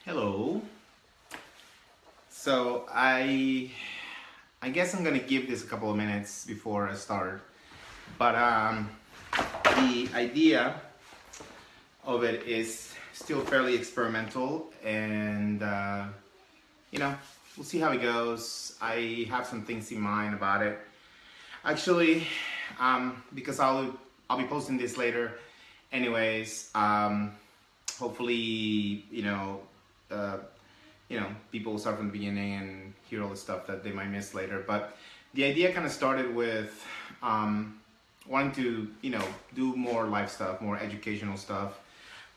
Hello. So I guess I'm gonna give this a couple of minutes before I start. But the idea of it is still fairly experimental, and we'll see how it goes. I have some things in mind about it. Actually, because I'll be posting this later, anyways. Hopefully, uh, people will start from the beginning and hear all the stuff that they might miss later. But the idea kind of started with wanting to, do more life stuff, more educational stuff.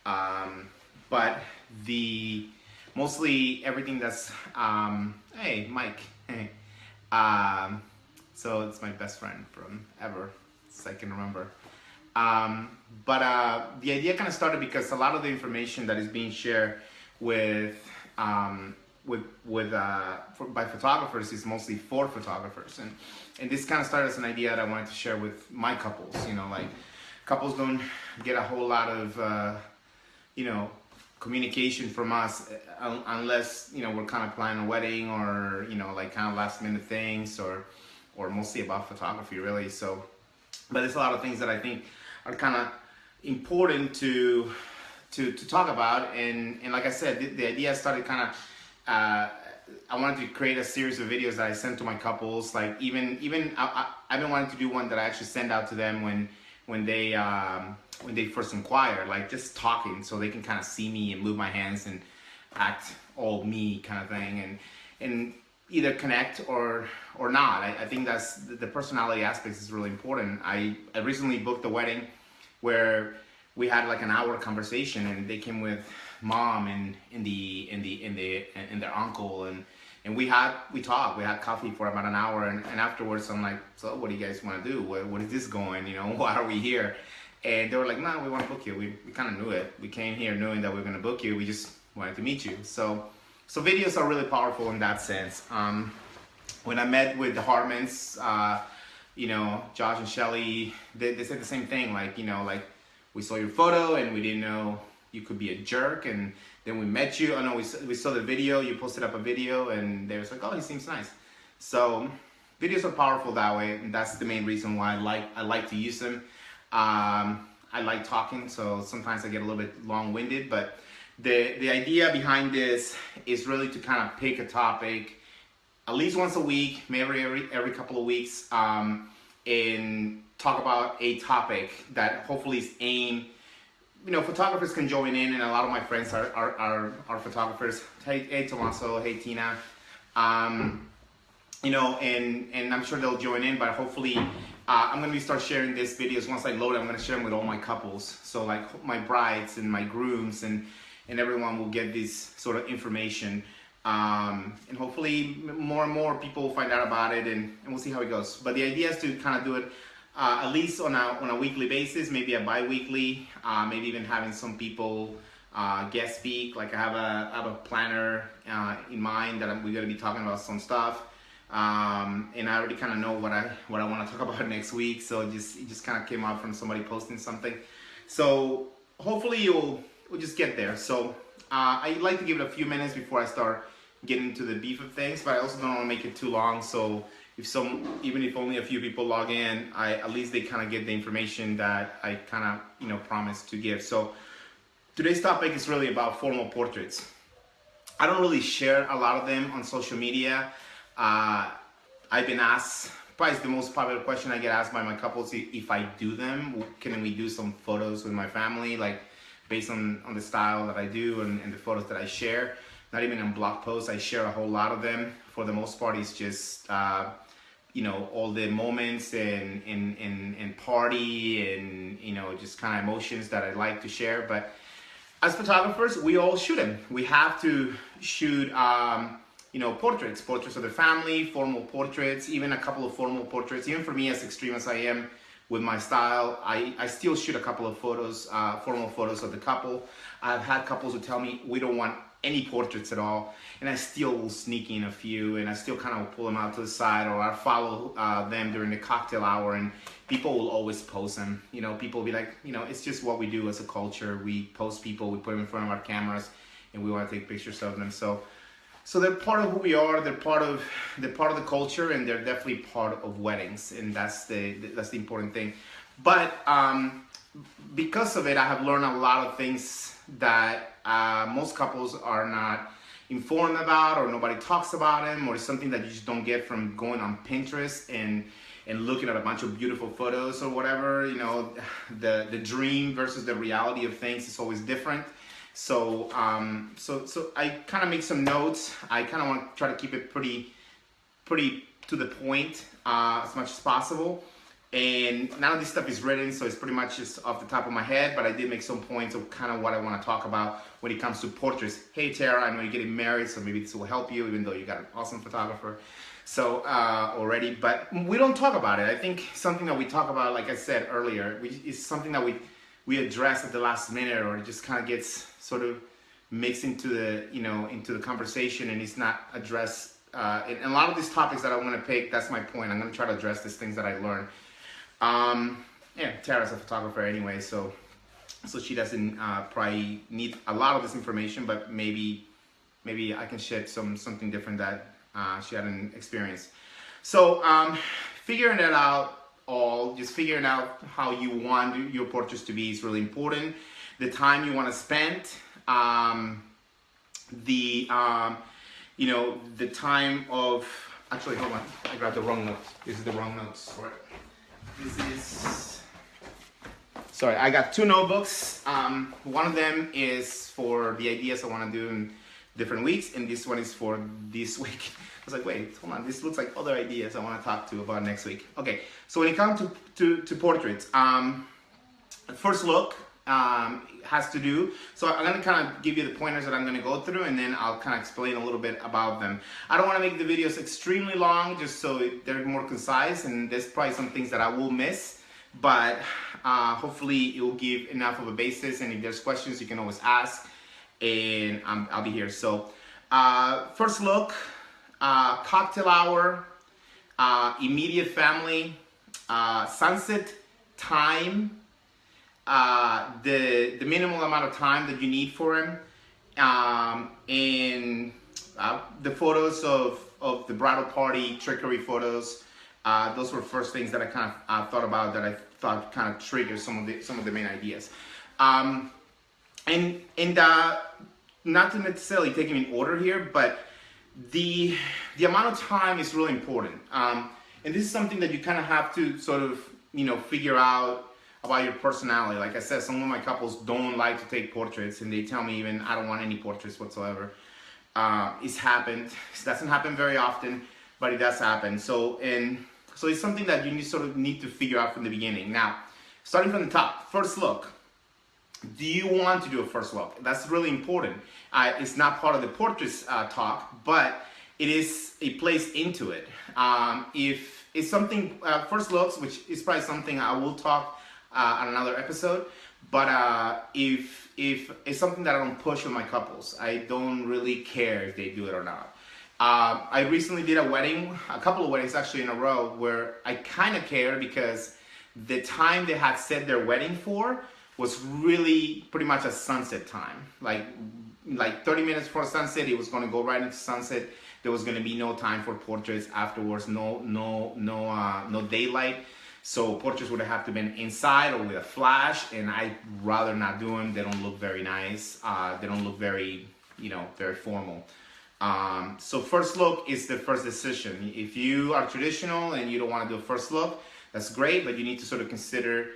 But the mostly everything that's, hey, Mike, hey. So it's my best friend from ever, as I can remember. But the idea kind of started because a lot of the information that is being shared with by photographers is mostly for photographers, and this kind of started as an idea that I wanted to share with my couples. Like couples don't get a whole lot of communication from us unless we're kind of planning a wedding or like kind of last minute things or mostly about photography really. So, but there's a lot of things that I think are kind of important to talk about, and like I said, the idea started kind of I wanted to create a series of videos that I sent to my couples. Like even I've been wanting to do one that I actually send out to them when they first inquire, like just talking, so they can kind of see me and move my hands and act all me kind of thing, and either connect or not. I think that's the personality aspects is really important. I recently booked a wedding where we had like an hour conversation, and they came with mom and their uncle, and we talked. We had coffee for about an hour, and afterwards I'm like, so what do you guys want to do? What is this going? Why are we here? And they were like, no, we want to book you. We kind of knew it. We came here knowing that we were going to book you. We just wanted to meet you. So videos are really powerful in that sense. When I met with the Harmons, Josh and Shelly, they said the same thing. Like, like we saw your photo and we didn't know you could be a jerk. And then we met you. Oh no, we saw the video. You posted up a video, and they was like, oh, he seems nice. So videos are powerful that way, and that's the main reason why I like to use them. I like talking, so sometimes I get a little bit long-winded, but the idea behind this is really to kind of pick a topic at least once a week, maybe every couple of weeks, and talk about a topic that hopefully is aimed. Photographers can join in, and a lot of my friends are photographers. Hey Tomaso, hey Tina, and I'm sure they'll join in, but hopefully I'm going to start sharing these videos. Once I load it, I'm going to share them with all my couples. So like my brides and my grooms and everyone will get this sort of information. And hopefully more and more people will find out about it, and we'll see how it goes. But the idea is to kind of do it at least on a weekly basis, maybe a bi-weekly, maybe even having some people guest speak. Like I have a planner in mind that we're going to be talking about some stuff. And I already kind of know what I want to talk about next week. So it just kind of came out from somebody posting something. So hopefully we'll just get there. So I'd like to give it a few minutes before I start getting into the beef of things, but I also don't want to make it too long. So even if only a few people log in, at least they kind of get the information that I kind of promised to give. So today's topic is really about formal portraits. I don't really share a lot of them on social media. I've been asked, probably the most popular question I get asked by my couples, if I do them, can we do some photos with my family, like based on the style that I do and the photos that I share. Not even in blog posts, I share a whole lot of them. For the most part, it's just all the moments and party and just kind of emotions that I like to share. But as photographers, we all shoot them. We have to shoot portraits of the family, formal portraits, even a couple of formal portraits. Even for me, as extreme as I am with my style, I still shoot a couple of photos, formal photos of the couple. I've had couples who tell me we don't want any portraits at all, and I still will sneak in a few, and I still kind of pull them out to the side, or I follow them during the cocktail hour, and people will always post them. People will be like, it's just what we do as a culture. We post people, we put them in front of our cameras, and we want to take pictures of them. So they're part of who we are. They're part of the culture, and they're definitely part of weddings, and that's the important thing. But because of it, I have learned a lot of things that most couples are not informed about, or nobody talks about them, or it's something that you just don't get from going on Pinterest and looking at a bunch of beautiful photos or whatever. You know, the dream versus the reality of things is always different. So so I kind of make some notes. I kind of want to try to keep it pretty to the point as much as possible. And none of this stuff is written, so it's pretty much just off the top of my head, but I did make some points of kind of what I want to talk about when it comes to portraits. Hey Tara, I know you're getting married, so maybe this will help you, even though you got an awesome photographer so already, but we don't talk about it. I think something that we talk about, like I said earlier, is something that we address at the last minute, or it just kind of gets sort of mixed into the, you know, into the conversation, and it's not addressed. And a lot of these topics that I want to pick, that's my point. I'm going to try to address these things that I learned. Yeah, Tara's a photographer anyway, so she doesn't probably need a lot of this information, but maybe I can shed something different that she hadn't experienced. So figuring it out, just figuring out how you want your portraits to be is really important. The time you want to spend, you know, the time of, actually, hold on, I grabbed the wrong notes. This is the wrong notes for it. This is, sorry, I got two notebooks. One of them is for the ideas I want to do in different weeks, and this one is for this week. I was like, wait, hold on, this looks like other ideas I want to talk to about next week. Okay, so when it comes to portraits, first look has to do, so I'm going to kind of give you the pointers that I'm going to go through, and then I'll kind of explain a little bit about them. I don't want to make the videos extremely long, just so they're more concise, and there's probably some things that I will miss, but hopefully it will give enough of a basis, and if there's questions you can always ask, and I'll be here. So first look, cocktail hour, immediate family, sunset time, the minimal amount of time that you need for him, and the photos of the bridal party, trickery photos. Those were first things that I kind of thought about, that I thought kind of triggered some of the main ideas. And not to necessarily take them in order here, but the amount of time is really important. And this is something that you kind of have to sort of, you know, figure out about your personality. Like I said, some of my couples don't like to take portraits, and they tell me even, I don't want any portraits whatsoever. It's happened. It doesn't happen very often, but it does happen. So it's something that you sort of need to figure out from the beginning. Now, starting from the top, first look. Do you want to do a first look? That's really important. It's not part of the portraits talk, but it is a place into it. If it's something, first looks, which is probably something I will talk on another episode, but if it's something that I don't push with my couples, I don't really care if they do it or not. I recently did a wedding, a couple of weddings actually in a row, where I kind of cared because the time they had set their wedding for was really pretty much a sunset time. Like 30 minutes before sunset, it was going to go right into sunset. There was going to be no time for portraits afterwards, no daylight. So portraits would have to been inside or with a flash, and I'd rather not do them. They don't look very nice. They don't look very, you know, very formal. So first look is the first decision. If you are traditional and you don't want to do a first look, that's great, but you need to sort of consider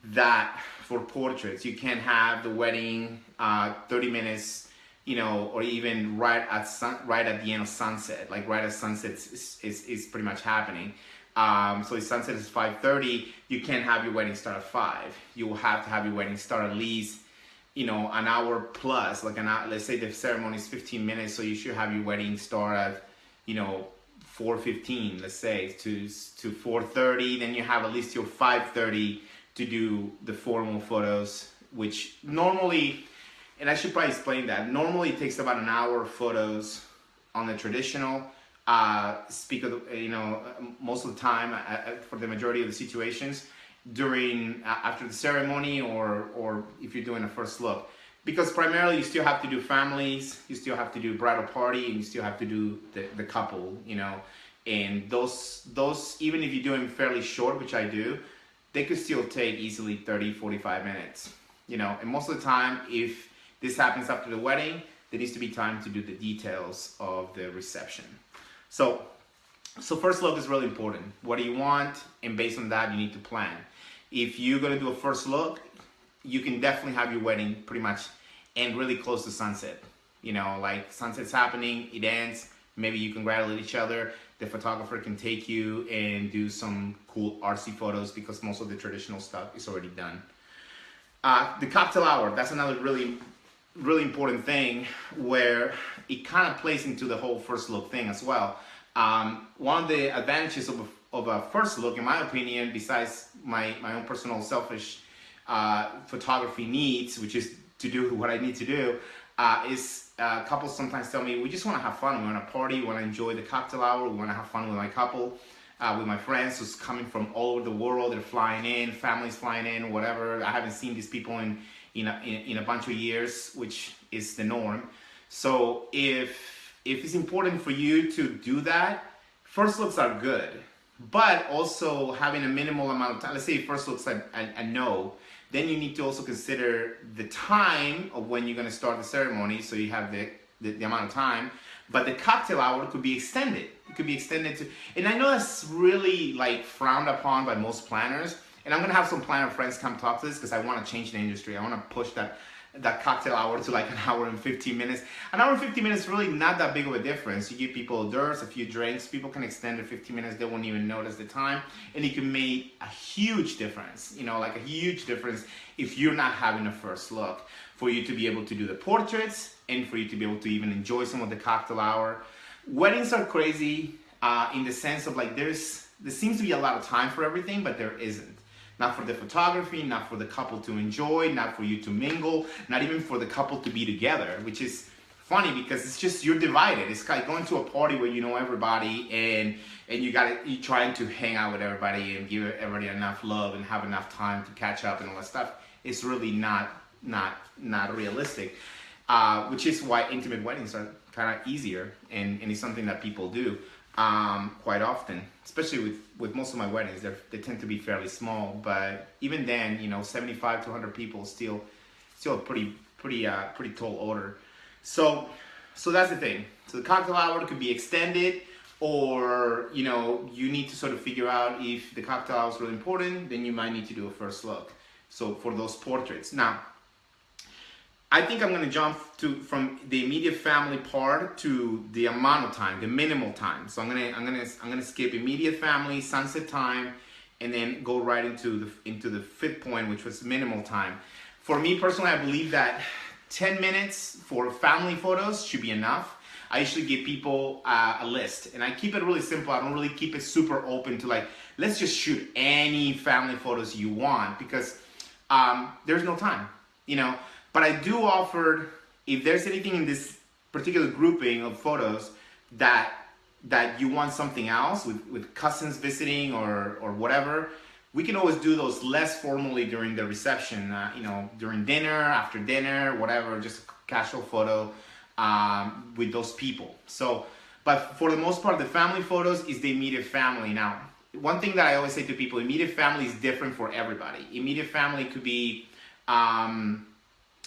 that for portraits. You can't have the wedding 30 minutes, you know, or even right at the end of sunset, like right as sunset is pretty much happening. So if sunset is 5:30, you can't have your wedding start at 5. You will have to have your wedding start at least, you know, an hour plus, like an hour. Let's say the ceremony is 15 minutes, so you should have your wedding start at, you know, 4:15, let's say, to 4:30. Then you have at least your 5:30 to do the formal photos, which normally, and I should probably explain that, normally it takes about an hour of photos on the traditional. Speak of, you know, most of the time, for the majority of the situations, during after the ceremony, or if you're doing a first look. because primarily you still have to do families, you still have to do bridal party, and you still have to do the couple, you know. And those, even if you do them fairly short, which I do, they could still take easily 30, 45 minutes, you know. And most of the time, if this happens after the wedding, there needs to be time to do the details of the reception. So first look is really important. What do you want? And based on that, you need to plan. If you're gonna do a first look, you can definitely have your wedding pretty much end really close to sunset. You know, like sunset's happening, it ends, maybe you congratulate each other. The photographer can take you and do some cool artsy photos because most of the traditional stuff is already done. The cocktail hour, that's another really important thing where it kind of plays into the whole first look thing as well. One of the advantages of a first look, in my opinion, besides my own personal selfish photography needs, which is to do what I need to do, is couples sometimes tell me, we just want to have fun, we want to party, we want to enjoy the cocktail hour, we want to have fun with my couple, with my friends who's coming from all over the world. They're flying in, families flying in, whatever. I haven't seen these people in a bunch of years, which is the norm. So if it's important for you to do that, first looks are good, but also having a minimal amount of time. Let's say first looks a no, then you need to also consider the time of when you're going to start the ceremony, so you have the amount of time. But the cocktail hour could be extended. It could be extended to, and I know that's really like frowned upon by most planners. And I'm gonna have some planner friends come talk to this because I want to change the industry. I want to push that cocktail hour to like an hour and 15 minutes. An hour and 15 minutes is really not that big of a difference. You give people hors d'oeuvres, a few drinks, people can extend it 15 minutes, they won't even notice the time. And it can make a huge difference, you know, like a huge difference if you're not having a first look, for you to be able to do the portraits and for you to be able to even enjoy some of the cocktail hour. Weddings are crazy in the sense of like there seems to be a lot of time for everything, but there isn't. Not for the photography, not for the couple to enjoy, not for you to mingle, not even for the couple to be together, which is funny because it's just, you're divided. It's like going to a party where you know everybody and you're trying to hang out with everybody and give everybody enough love and have enough time to catch up and all that stuff. It's really not realistic, which is why intimate weddings are kind of easier and it's something that people do quite often, especially with most of my weddings. They tend to be fairly small, but even then, you know, 75 to 100 people still a pretty tall order. So that's the thing. So the cocktail hour could be extended, or you know, you need to sort of figure out if the cocktail hour is really important, then you might need to do a first look. So for those portraits. Now, I think I'm gonna jump from the immediate family part to the amount of time, the minimal time. So I'm gonna skip immediate family, sunset time, and then go right into the fifth point, which was minimal time. For me personally, I believe that 10 minutes for family photos should be enough. I usually give people a list, and I keep it really simple. I don't really keep it super open to like, let's just shoot any family photos you want, because there's no time, you know. But I do offer, if there's anything in this particular grouping of photos that you want something else with cousins visiting or whatever, we can always do those less formally during the reception, you know, during dinner, after dinner, whatever, just a casual photo with those people. So, but for the most part, the family photos is the immediate family. Now, one thing that I always say to people, immediate family is different for everybody. Immediate family could be,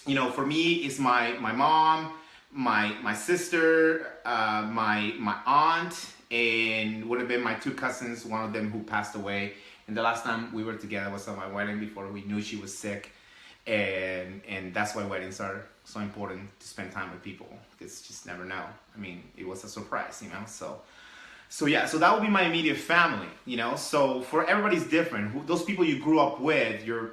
you know, for me, it's my mom, my sister, my aunt, and would have been my two cousins, one of them who passed away. And the last time we were together was at my wedding before we knew she was sick. And that's why weddings are so important, to spend time with people, because you just never know. I mean, it was a surprise, you know. So yeah, so that would be my immediate family, you know. So for everybody's different. Those people you grew up with, your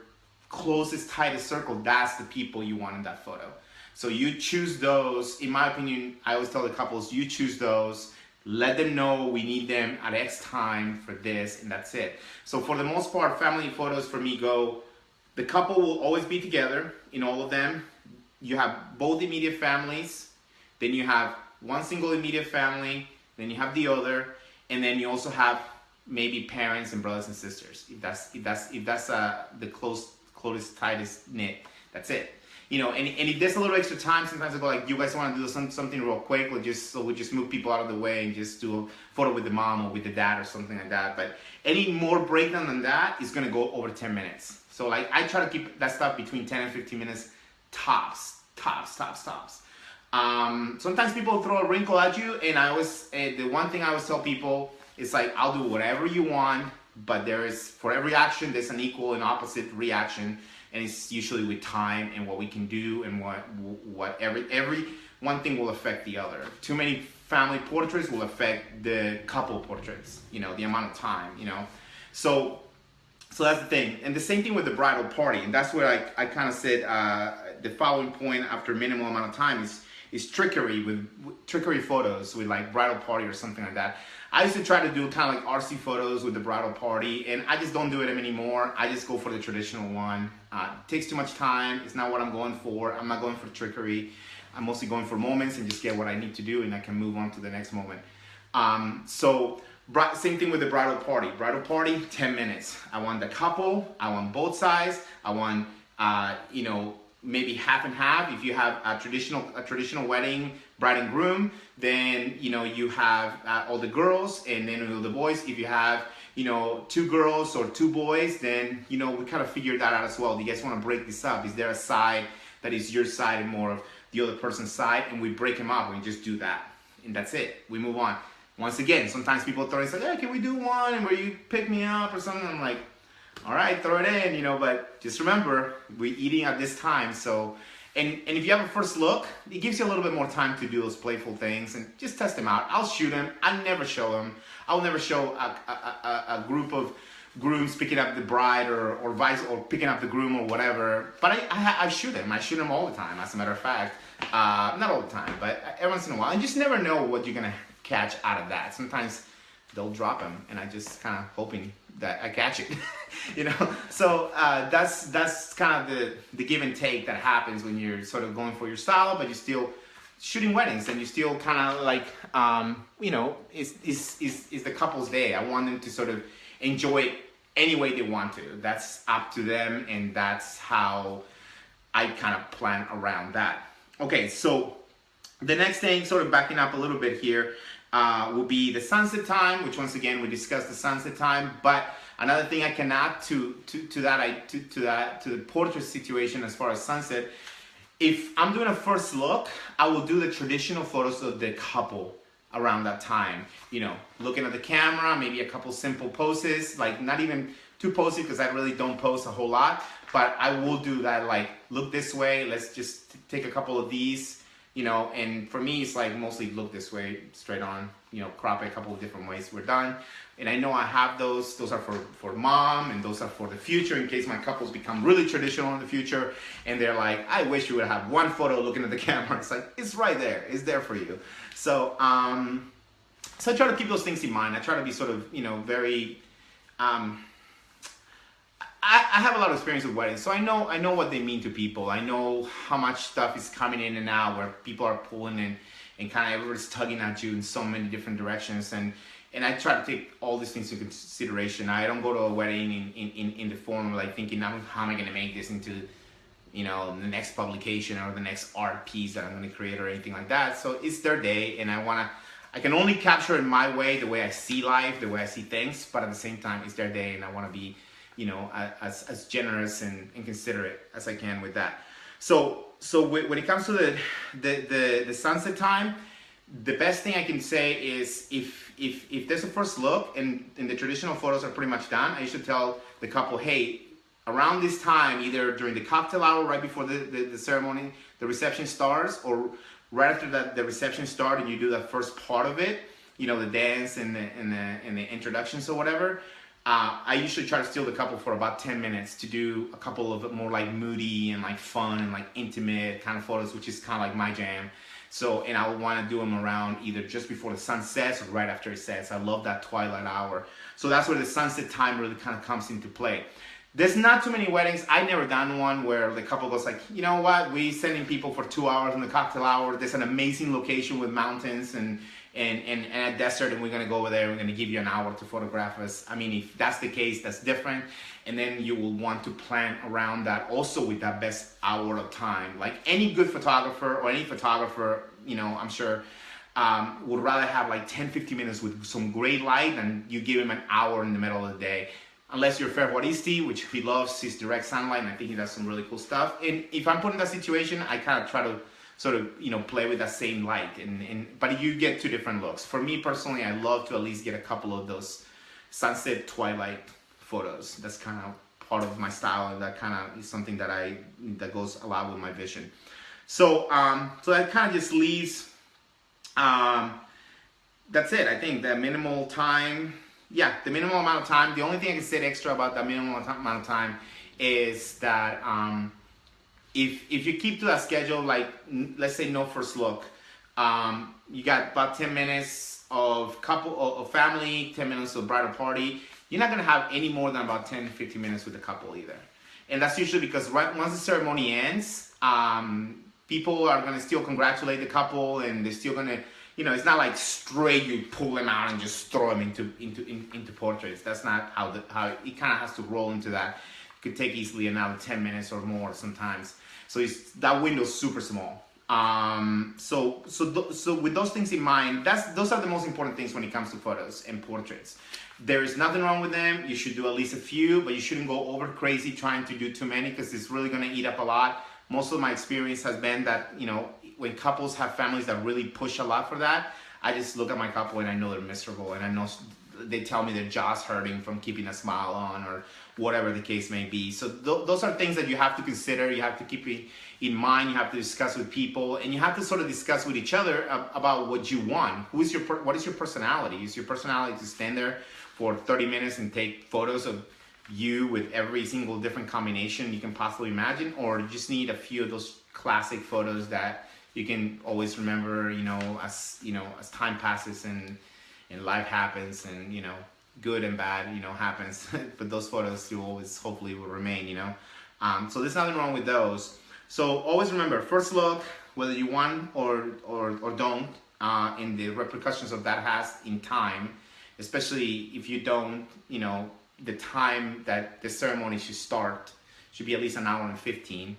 closest, tightest circle, that's the people you want in that photo. So you choose those. In my opinion, I always tell the couples, you choose those. Let them know we need them at X time for this, and that's it. So for the most part, family photos for me go, the couple will always be together in all of them. You have both immediate families, then you have one single immediate family, then you have the other, and then you also have maybe parents and brothers and sisters. If that's the closest, tightest knit, that's it. you know, and if there's a little extra time, sometimes I go like, you guys want to do something real quick, we'll just move people out of the way and just do a photo with the mom or with the dad or something like that. But any more breakdown than that is gonna go over 10 minutes. So like I try to keep that stuff between 10 and 15 minutes tops. Sometimes people throw a wrinkle at you, and I always, the one thing I always tell people is like, I'll do whatever you want, but there is, for every action, there's an equal and opposite reaction. And it's usually with time and what we can do and what every one thing will affect the other. Too many family portraits will affect the couple portraits, you know, the amount of time, you know. So that's the thing. And the same thing with the bridal party. And that's where I kind of said the following point after minimal amount of time is trickery trickery photos with like bridal party or something like that. I used to try to do kind of like RC photos with the bridal party, and I just don't do it anymore. I just go for the traditional one. It takes too much time. It's not what I'm going for. I'm not going for trickery. I'm mostly going for moments and just get what I need to do, and I can move on to the next moment. Same thing with the bridal party. Bridal party, 10 minutes. I want the couple. I want both sides. I want, you know, maybe half and half. If you have a traditional wedding, bride and groom, then, you know, you have all the girls and then all the boys. If you have, you know, 2 girls or 2 boys, then, you know, we kind of figured that out as well. Do you guys want to break this up? Is there a side that is your side and more of the other person's side? And we break them up and we just do that. And that's it. We move on. Once again, sometimes people throw it, like, hey, can we do one and where you pick me up or something? I'm like, all right, throw it in, you know, but just remember, we're eating at this time. So, and if you have a first look, it gives you a little bit more time to do those playful things and just test them out. I'll shoot them. I never show them. I'll never show a group of grooms picking up the bride or picking up the groom or whatever. But I shoot them. I shoot them all the time, as a matter of fact. Not all the time, but every once in a while. And just never know what you're going to catch out of that. Sometimes they'll drop them, and I just kind of hoping that I catch it, you know. So that's kind of the give and take that happens when you're sort of going for your style, but you're still shooting weddings, and you still kind of like, you know, is the couple's day. I want them to sort of enjoy it any way they want to. That's up to them, and that's how I kind of plan around that. Okay, so the next thing, sort of backing up a little bit here, will be the sunset time, which once again we discussed the sunset time. But another thing I can add to the portrait situation as far as sunset, if I'm doing a first look, I will do the traditional photos of the couple around that time. You know, looking at the camera, maybe a couple simple poses, like not even too posy because I really don't pose a whole lot. But I will do that, like look this way. Let's just take a couple of these. You know, and for me, it's like mostly look this way, straight on, you know, crop it a couple of different ways, we're done. And I know I have those are for mom, and those are for the future, in case my couples become really traditional in the future, and they're like, I wish you would have one photo looking at the camera. It's like, it's right there, it's there for you. So, so I try to keep those things in mind. I try to be sort of, you know, very, I have a lot of experience with weddings, so I know what they mean to people. I know how much stuff is coming in and out, where people are pulling and kind of everybody's tugging at you in so many different directions, and I try to take all these things into consideration. I don't go to a wedding in the form of like thinking, how am I going to make this into, you know, the next publication or the next art piece that I'm going to create or anything like that. So it's their day, and I can only capture it my way, the way I see life, the way I see things, but at the same time, it's their day, and I want to be, you know, as generous and considerate as I can with that. So when it comes to the sunset time, the best thing I can say is if there's a first look and the traditional photos are pretty much done, I should tell the couple, hey, around this time, either during the cocktail hour, right before the ceremony, the reception starts, or right after that the reception starts and you do that first part of it, you know, the dance and the introductions or whatever. I usually try to steal the couple for about 10 minutes to do a couple of more like moody and like fun and like intimate kind of photos, which is kind of like my jam. So, and I would want to do them around either just before the sun sets or right after it sets. I love that twilight hour. So that's where the sunset time really kind of comes into play. There's not too many weddings. I've never done one where the couple goes like, you know what, we sending people for 2 hours in the cocktail hour. There's an amazing location with mountains and a desert, and we're gonna go over there. We're gonna give you an hour to photograph us. I mean, if that's the case, that's different. And then you will want to plan around that also with that best hour of time. Like any good photographer or any photographer, you know, I'm sure would rather have like 10-15 minutes with some great light than you give him an hour in the middle of the day. Unless you're Ferraristi, which he loves his direct sunlight, and I think he does some really cool stuff. And if I'm put in that situation, I kind of try to sort of, you know, play with that same light. But you get two different looks. For me personally, I love to at least get a couple of those sunset twilight photos. That's kind of part of my style, and that kind of is something that goes a lot with my vision. So so that kind of just leaves. That's it. I think the minimal time. Yeah, the minimal amount of time. The only thing I can say extra about that minimal amount of time is that if you keep to that schedule, like let's say no first look, you got about 10 minutes of family, 10 minutes of bridal party. You're not gonna have any more than about 10-15 minutes with the couple either, and that's usually because once the ceremony ends, people are gonna still congratulate the couple, and they're still gonna. You know, it's not like straight you pull them out and just throw them into portraits. That's not how it kind of has to roll into that. It could take easily another 10 minutes or more sometimes. So that window's super small. So with those things in mind, those are the most important things when it comes to photos and portraits. There is nothing wrong with them. You should do at least a few, but you shouldn't go over crazy trying to do too many because it's really going to eat up a lot. Most of my experience has been that, you know, when couples have families that really push a lot for that, I just look at my couple and I know they're miserable, and I know they tell me their jaw's hurting from keeping a smile on or whatever the case may be. So those are things that you have to consider. You have to keep in mind. You have to discuss with people, and you have to sort of discuss with each other about what you want. What is your personality? Is your personality to stand there for 30 minutes and take photos of you with every single different combination you can possibly imagine, or you just need a few of those classic photos that you can always remember, as time passes and life happens, and good and bad, happens. But those photos you always hopefully will remain, So there's nothing wrong with those. So always remember, first look, whether you want or don't, and the repercussions of that has in time, especially if you don't, the time that the ceremony should start should be at least 1 hour and 15.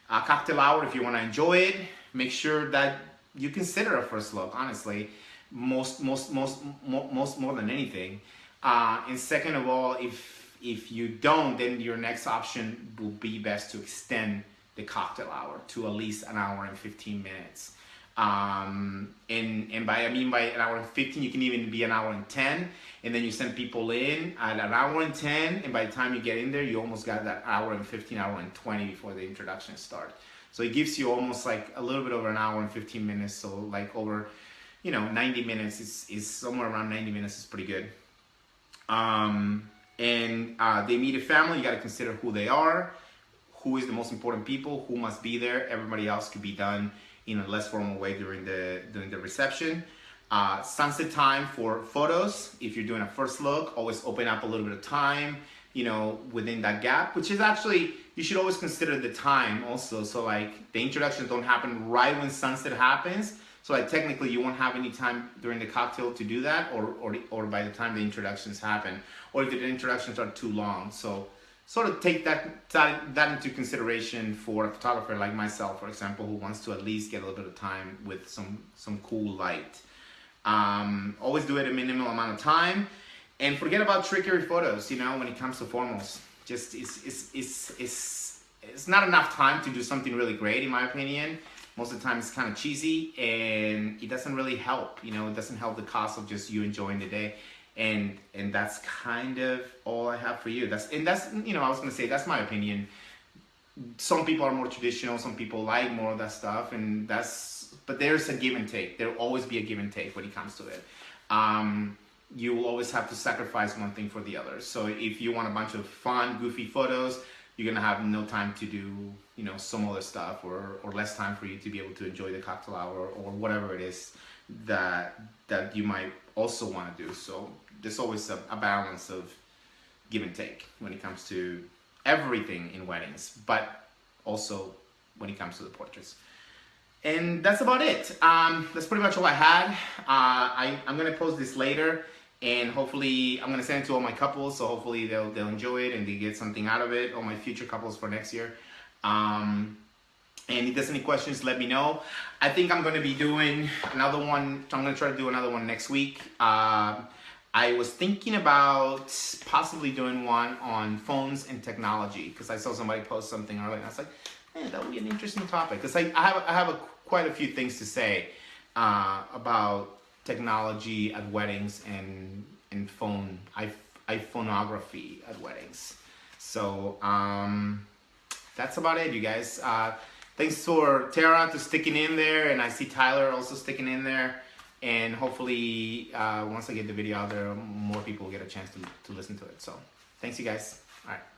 Cocktail hour, if you want to enjoy it, make sure that you consider a first look, honestly, most more than anything. And second of all, if you don't, then your next option will be best to extend the cocktail hour to at least 1 hour and 15 minutes. And by 1 hour and 15, you can even be 1 hour and 10, and then you send people in at 1 hour and 10, and by the time you get in there, you almost got that 1 hour and 15, 1 hour and 20 before the introduction starts. So it gives you almost like a little bit over 1 hour and 15 minutes. So like over, 90 minutes is somewhere around 90 minutes is pretty good. And the immediate family, you got to consider who they are, who is the most important people, who must be there. Everybody else could be done in a less formal way during the reception. Sunset time for photos. If you're doing a first look, always open up a little bit of time, within that gap, which is actually, you should always consider the time also. So like the introductions don't happen right when sunset happens. So like technically you won't have any time during the cocktail to do that, or by the time the introductions happen, or if the introductions are too long. So sort of take that into consideration for a photographer like myself, for example, who wants to at least get a little bit of time with some cool light. Always do it a minimal amount of time, and forget about trickery photos. When it comes to formals, just it's not enough time to do something really great, in my opinion. Most of the time, it's kind of cheesy, and it doesn't really help. It doesn't help the cause of just you enjoying the day. And that's kind of all I have for you. That's I was gonna say, that's my opinion. Some people are more traditional, some people like more of that stuff, but there's a give and take. There'll always be a give and take when it comes to it. You will always have to sacrifice one thing for the other. So if you want a bunch of fun, goofy photos, you're gonna have no time to do, some other stuff, or less time for you to be able to enjoy the cocktail hour or whatever it is that you might also want to do. So there's always a balance of give and take when it comes to everything in weddings, but also when it comes to the portraits. And that's about it. That's pretty much all I had. I'm gonna post this later, and hopefully I'm gonna send it to all my couples, so hopefully they'll enjoy it and they get something out of it. All my future couples for next year. And if there's any questions, let me know. I think I'm gonna be doing another one. I'm gonna try to do another one next week. I was thinking about possibly doing one on phones and technology, because I saw somebody post something earlier, and I was like, man, that would be an interesting topic. Because I have quite a few things to say about technology at weddings and iPhoneography at weddings. So that's about it, you guys. Thanks for Tara to sticking in there, and I see Tyler also sticking in there. And hopefully, once I get the video out there, more people will get a chance to listen to it. So, thanks, you guys. All right.